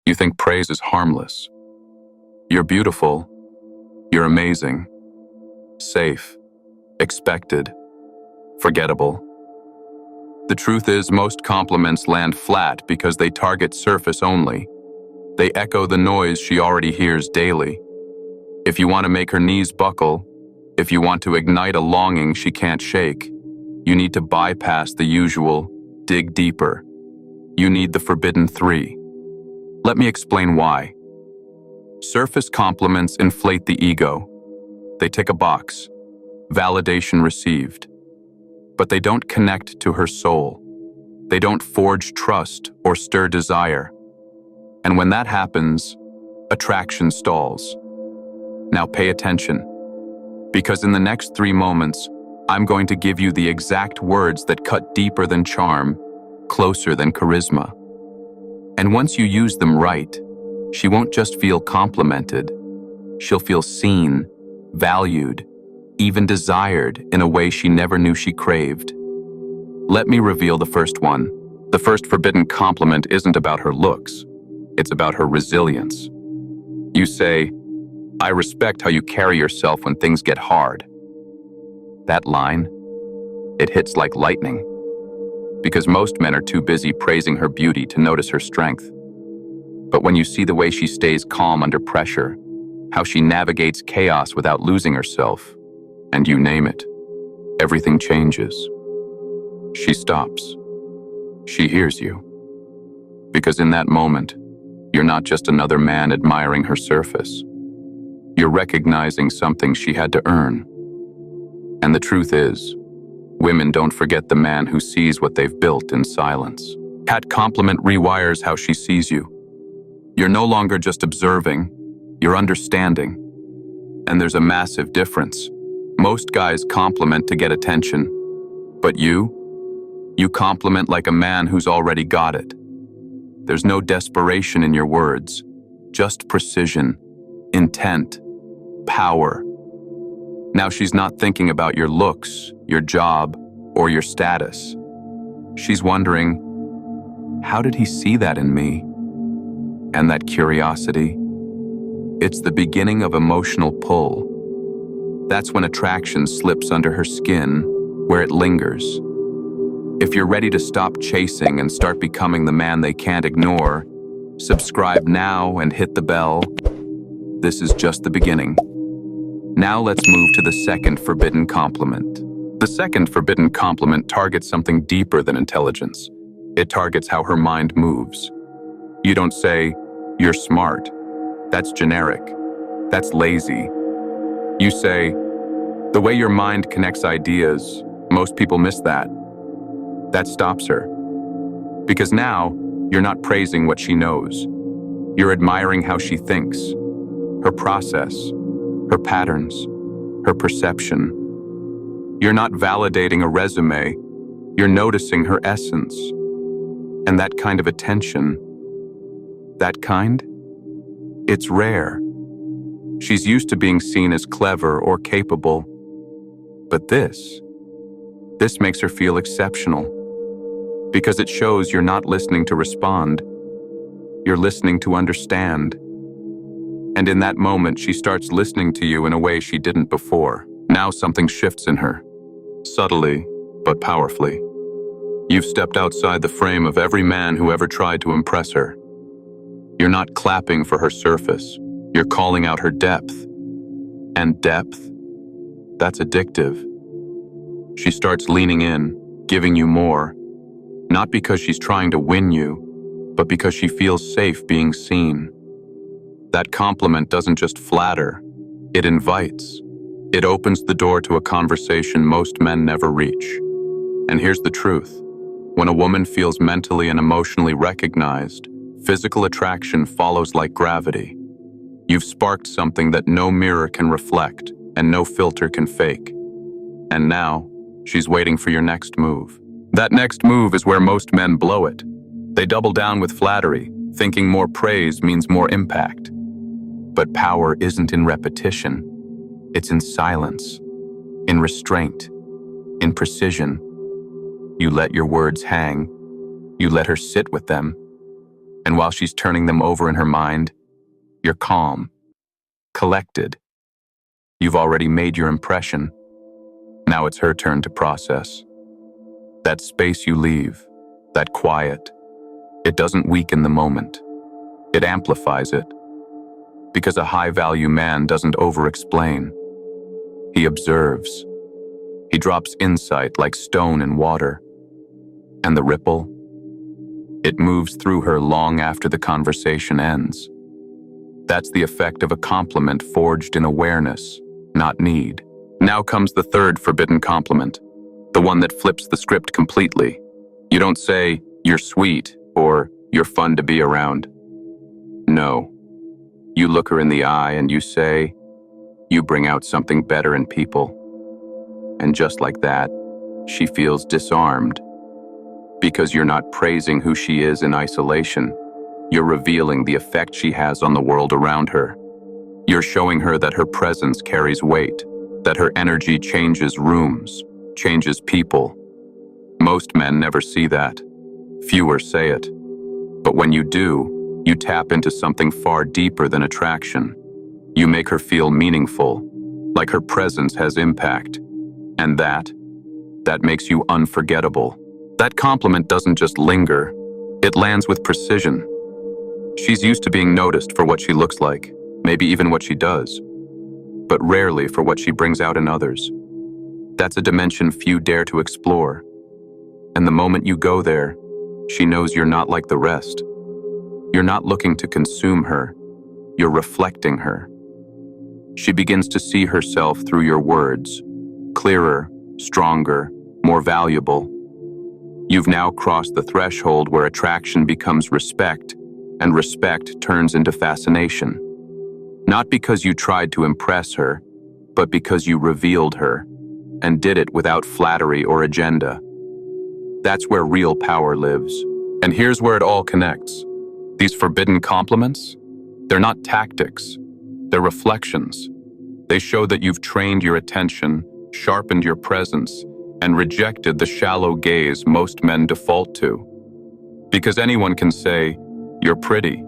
You think praise is harmless. You're beautiful. You're amazing. Safe. Expected. Forgettable. The truth is, most compliments land flat because they target surface only. They echo the noise she already hears daily. If you want to make her knees buckle, if you want to ignite a longing she can't shake, you need to bypass the usual, dig deeper. You need the forbidden three. Let me explain why. Surface compliments inflate the ego. They tick a box. Validation received. But they don't connect to her soul. They don't forge trust or stir desire. And when that happens, attraction stalls. Now pay attention, because in the next 3 moments, I'm going to give you the exact words that cut deeper than charm, closer than charisma. And once you use them right, she won't just feel complimented. She'll feel seen, valued, even desired in a way she never knew she craved. Let me reveal the first one. The first forbidden compliment isn't about her looks. It's about her resilience. You say, "I respect how you carry yourself when things get hard." That line, it hits like lightning. Because most men are too busy praising her beauty to notice her strength. But when you see the way she stays calm under pressure, how she navigates chaos without losing herself, and you name it, everything changes. She stops. She hears you. Because in that moment, you're not just another man admiring her surface. You're recognizing something she had to earn. And the truth is, women don't forget the man who sees what they've built in silence. That compliment rewires how she sees you. You're no longer just observing, you're understanding. And there's a massive difference. Most guys compliment to get attention, but you compliment like a man who's already got it. There's no desperation in your words, just precision, intent, power. Now she's not thinking about your looks, your job, or your status. She's wondering, how did he see that in me? And that curiosity, it's the beginning of emotional pull. That's when attraction slips under her skin, where it lingers. If you're ready to stop chasing and start becoming the man they can't ignore, subscribe now and hit the bell. This is just the beginning. Now let's move to the second forbidden compliment. The second forbidden compliment targets something deeper than intelligence. It targets how her mind moves. You don't say, "You're smart." That's generic. That's lazy. You say, "The way your mind connects ideas, most people miss that." That stops her. Because now, you're not praising what she knows. You're admiring how she thinks, her process, her patterns, her perception. You're not validating a resume, you're noticing her essence. And that kind of attention, it's rare. She's used to being seen as clever or capable. But this makes her feel exceptional. Because it shows you're not listening to respond. You're listening to understand. And in that moment, she starts listening to you in a way she didn't before. Now something shifts in her. Subtly, but powerfully. You've stepped outside the frame of every man who ever tried to impress her. You're not clapping for her surface. You're calling out her depth. And depth, that's addictive. She starts leaning in, giving you more. Not because she's trying to win you, but because she feels safe being seen. That compliment doesn't just flatter, it invites. It opens the door to a conversation most men never reach. And here's the truth. When a woman feels mentally and emotionally recognized, physical attraction follows like gravity. You've sparked something that no mirror can reflect and no filter can fake. And now, she's waiting for your next move. That next move is where most men blow it. They double down with flattery, thinking more praise means more impact. But power isn't in repetition. It's in silence, in restraint, in precision. You let your words hang. You let her sit with them. And while she's turning them over in her mind, you're calm, collected. You've already made your impression. Now it's her turn to process. That space you leave, that quiet, it doesn't weaken the moment. It amplifies it. Because a high-value man doesn't over-explain. He observes. He drops insight like stone in water. And the ripple? It moves through her long after the conversation ends. That's the effect of a compliment forged in awareness, not need. Now comes the third forbidden compliment, the one that flips the script completely. You don't say, "You're sweet," or "You're fun to be around." No. You look her in the eye and you say, "You bring out something better in people." And just like that, she feels disarmed. Because you're not praising who she is in isolation. You're revealing the effect she has on the world around her. You're showing her that her presence carries weight, that her energy changes rooms, changes people. Most men never see that. Fewer say it. But when you do, you tap into something far deeper than attraction. You make her feel meaningful, like her presence has impact. And that makes you unforgettable. That compliment doesn't just linger, it lands with precision. She's used to being noticed for what she looks like, maybe even what she does, but rarely for what she brings out in others. That's a dimension few dare to explore. And the moment you go there, she knows you're not like the rest. You're not looking to consume her, you're reflecting her. She begins to see herself through your words, clearer, stronger, more valuable. You've now crossed the threshold where attraction becomes respect, and respect turns into fascination. Not because you tried to impress her, but because you revealed her, and did it without flattery or agenda. That's where real power lives. And here's where it all connects. These forbidden compliments, they're not tactics, they're reflections. They show that you've trained your attention, sharpened your presence, and rejected the shallow gaze most men default to. Because anyone can say, "You're pretty."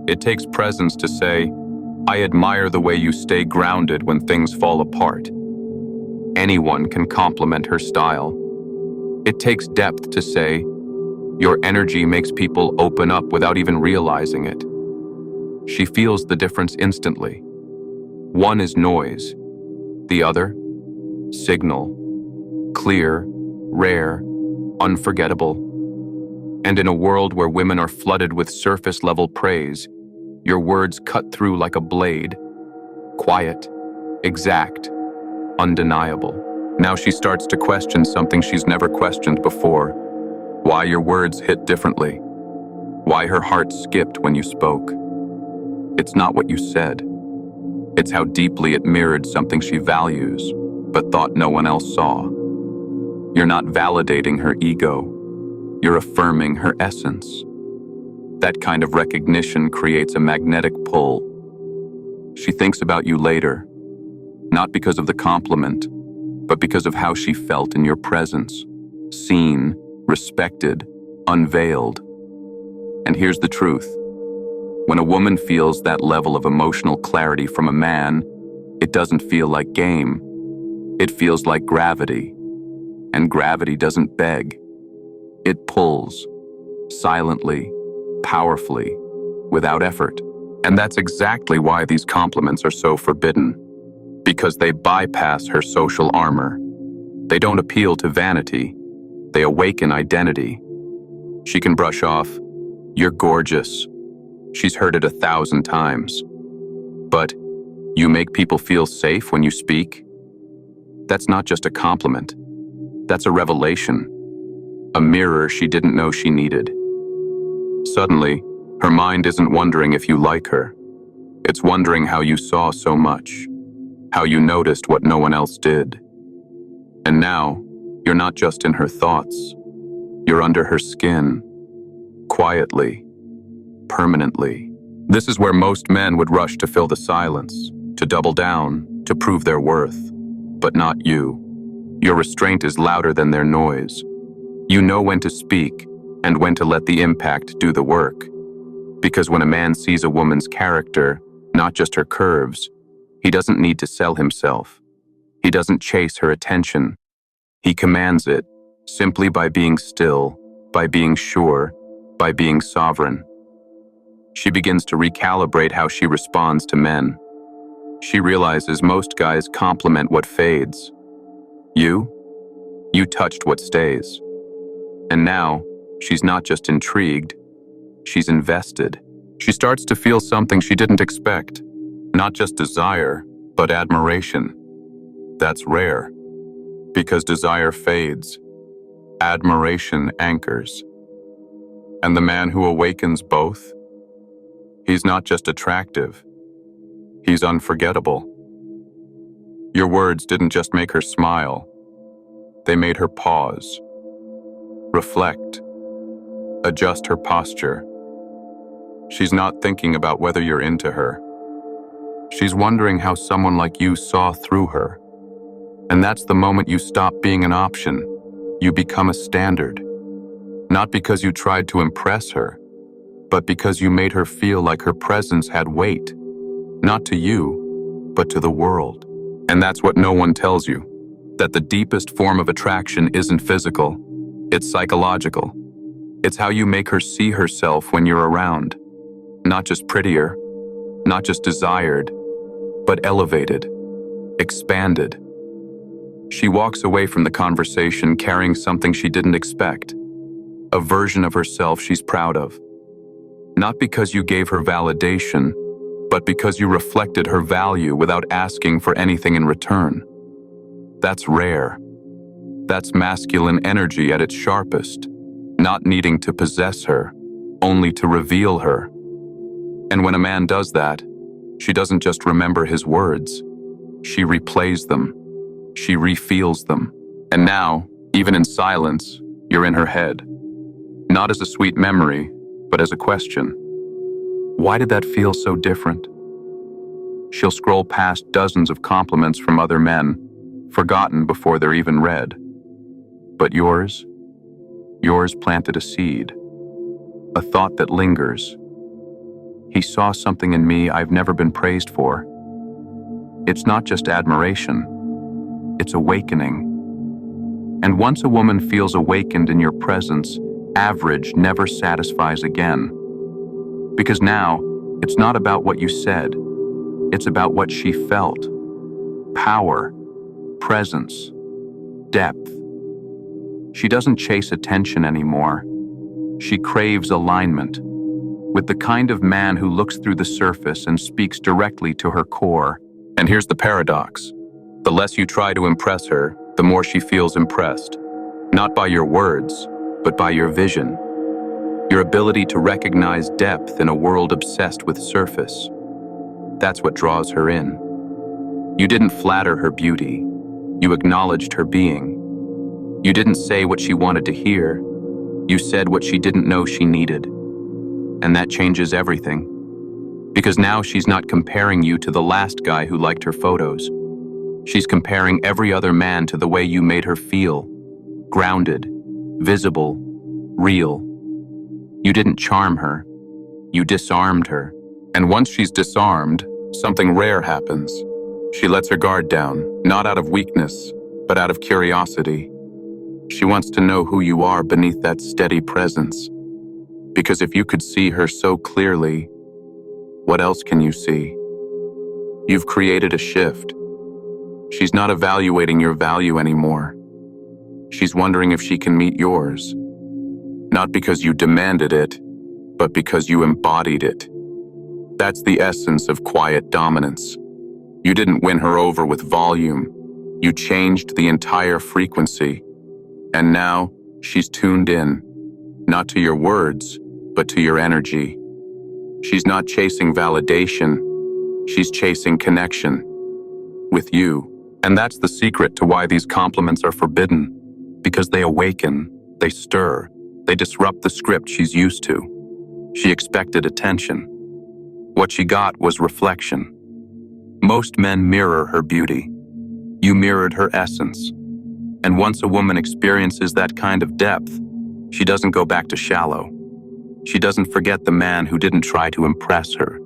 It takes presence to say, "I admire the way you stay grounded when things fall apart." Anyone can compliment her style. It takes depth to say, "Your energy makes people open up without even realizing it." She feels the difference instantly. One is noise, the other, signal. Clear, rare, unforgettable. And in a world where women are flooded with surface-level praise, your words cut through like a blade. Quiet, exact, undeniable. Now she starts to question something she's never questioned before. Why your words hit differently. Why her heart skipped when you spoke. It's not what you said. It's how deeply it mirrored something she values, but thought no one else saw. You're not validating her ego. You're affirming her essence. That kind of recognition creates a magnetic pull. She thinks about you later, not because of the compliment, but because of how she felt in your presence. Seen, respected, unveiled. And here's the truth. When a woman feels that level of emotional clarity from a man, it doesn't feel like game. It feels like gravity. And gravity doesn't beg. It pulls, silently, powerfully, without effort. And that's exactly why these compliments are so forbidden. Because they bypass her social armor. They don't appeal to vanity. They awaken identity. She can brush off, "You're gorgeous." She's heard it 1,000 times. But, "You make people feel safe when you speak." That's not just a compliment. That's a revelation. A mirror she didn't know she needed. Suddenly, her mind isn't wondering if you like her. It's wondering how you saw so much. How you noticed what no one else did. And now, you're not just in her thoughts. You're under her skin. Quietly. Permanently. This is where most men would rush to fill the silence, to double down, to prove their worth. But not you. Your restraint is louder than their noise. You know when to speak, and when to let the impact do the work. Because when a man sees a woman's character, not just her curves, he doesn't need to sell himself. He doesn't chase her attention. He commands it, simply by being still, by being sure, by being sovereign. She begins to recalibrate how she responds to men. She realizes most guys compliment what fades. You touched what stays. And now, she's not just intrigued, she's invested. She starts to feel something she didn't expect. Not just desire, but admiration. That's rare. Because desire fades. Admiration anchors. And the man who awakens both? He's not just attractive. He's unforgettable. Your words didn't just make her smile. They made her pause. Reflect. Adjust her posture. She's not thinking about whether you're into her. She's wondering how someone like you saw through her. And that's the moment you stop being an option. You become a standard. Not because you tried to impress her, but because you made her feel like her presence had weight. Not to you, but to the world. And that's what no one tells you. That the deepest form of attraction isn't physical. It's psychological. It's how you make her see herself when you're around. Not just prettier, not just desired, but elevated, expanded. She walks away from the conversation carrying something she didn't expect, a version of herself she's proud of. Not because you gave her validation, but because you reflected her value without asking for anything in return. That's rare. That's masculine energy at its sharpest, not needing to possess her, only to reveal her. And when a man does that, she doesn't just remember his words. She replays them. She refeels them. And now, even in silence, you're in her head. Not as a sweet memory, but as a question. Why did that feel so different? She'll scroll past dozens of compliments from other men, forgotten before they're even read. But yours planted a seed, a thought that lingers. He saw something in me I've never been praised for. It's not just admiration, it's awakening. And once a woman feels awakened in your presence, average never satisfies again. Because now, it's not about what you said, it's about what she felt. Power, presence, depth. She doesn't chase attention anymore. She craves alignment, with the kind of man who looks through the surface and speaks directly to her core. And here's the paradox. The less you try to impress her, the more she feels impressed. Not by your words, but by your vision. Your ability to recognize depth in a world obsessed with surface. That's what draws her in. You didn't flatter her beauty. You acknowledged her being. You didn't say what she wanted to hear. You said what she didn't know she needed. And that changes everything. Because now she's not comparing you to the last guy who liked her photos. She's comparing every other man to the way you made her feel. Grounded, visible, real. You didn't charm her. You disarmed her. And once she's disarmed, something rare happens. She lets her guard down, not out of weakness, but out of curiosity. She wants to know who you are beneath that steady presence. Because if you could see her so clearly, what else can you see? You've created a shift. She's not evaluating your value anymore. She's wondering if she can meet yours. Not because you demanded it, but because you embodied it. That's the essence of quiet dominance. You didn't win her over with volume. You changed the entire frequency. And now, she's tuned in, not to your words, but to your energy. She's not chasing validation. She's chasing connection with you. And that's the secret to why these compliments are forbidden. Because they awaken, they stir, they disrupt the script she's used to. She expected attention. What she got was reflection. Most men mirror her beauty. You mirrored her essence. And once a woman experiences that kind of depth, she doesn't go back to shallow. She doesn't forget the man who didn't try to impress her,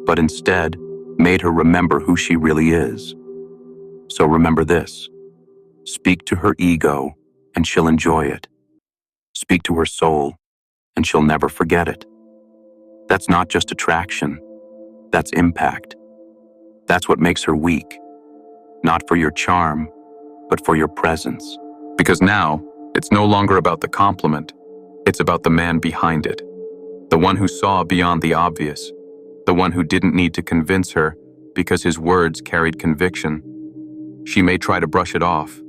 but instead made her remember who she really is. So remember this: speak to her ego and she'll enjoy it. Speak to her soul and she'll never forget it. That's not just attraction, that's impact. That's what makes her weak, not for your charm, but for your presence. Because now, it's no longer about the compliment, it's about the man behind it. The one who saw beyond the obvious, the one who didn't need to convince her because his words carried conviction. She may try to brush it off,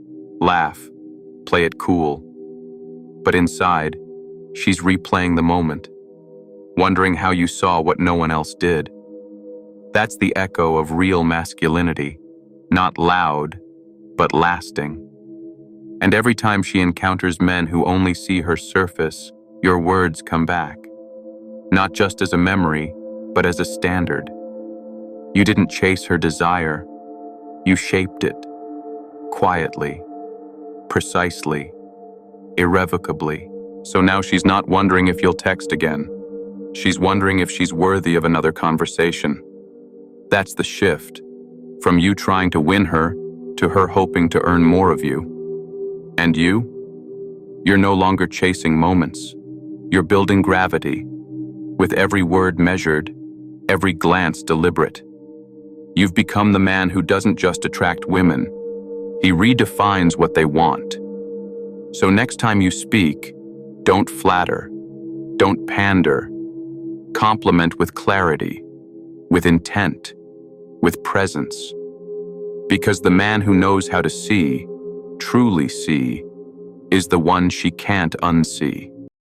laugh, play it cool, but inside, she's replaying the moment, wondering how you saw what no one else did. That's the echo of real masculinity, not loud, but lasting. And every time she encounters men who only see her surface, your words come back. Not just as a memory, but as a standard. You didn't chase her desire, you shaped it. Quietly, precisely, irrevocably. So now she's not wondering if you'll text again. She's wondering if she's worthy of another conversation. That's the shift, from you trying to win her to her hoping to earn more of you. And you? You're no longer chasing moments. You're building gravity, with every word measured, every glance deliberate. You've become the man who doesn't just attract women. He redefines what they want. So next time you speak, don't flatter, don't pander. Compliment with clarity, with intent, with presence. Because the man who knows how to see, truly see, is the one she can't unsee.